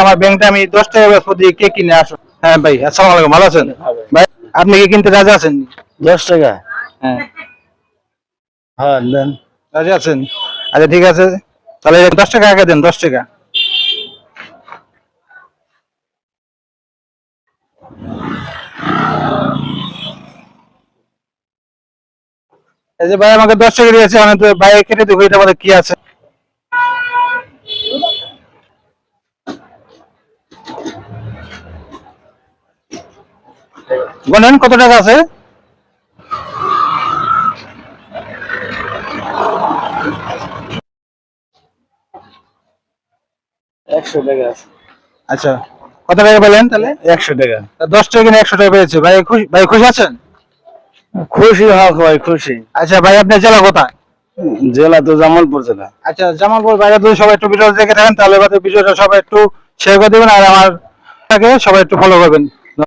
আমার ব্যাংকটা আমি 10 টাকা প্রতি কে কিনে আসো। হ্যাঁ ভাই, আসসালামু আলাইকুম, ভালো আছেন ভাই? আপনি কি কিনতে রাজি আছেন? 10 টাকা। হ্যাঁ, হ্যাঁ দেন। রাজি আছেন? আচ্ছা ঠিক আছে, তাহলে 10 টাকা আগে দেন, 10 টাকা। এই যে ভাই আমাকে 10 টাকা দিয়েছে, আমি তো ভাই কেটে দেবো, এটা বলে কি আছে? বলেন কত টাকা আছে? একশো টাকা আছে। আচ্ছা, কত টাকা পেলেন তাহলে? 100 টাকা। 10 টাকা কিনে 100 টাকা পেয়েছে ভাই। খুশি ভাই, খুশি আছেন? খুশি হোক ভাই, খুশি। আচ্ছা ভাই, আপনার জেলা কোথায়? জেলা তো জামালপুর জেলা। আচ্ছা, জামালপুর বাইরে যদি সবাই একটু ভিডিও দেখে থাকেন তাহলে ভিডিওটা সবাই একটু শেয়ার করে দেবেন, আর আমার সবাই একটু ফলো করবেন।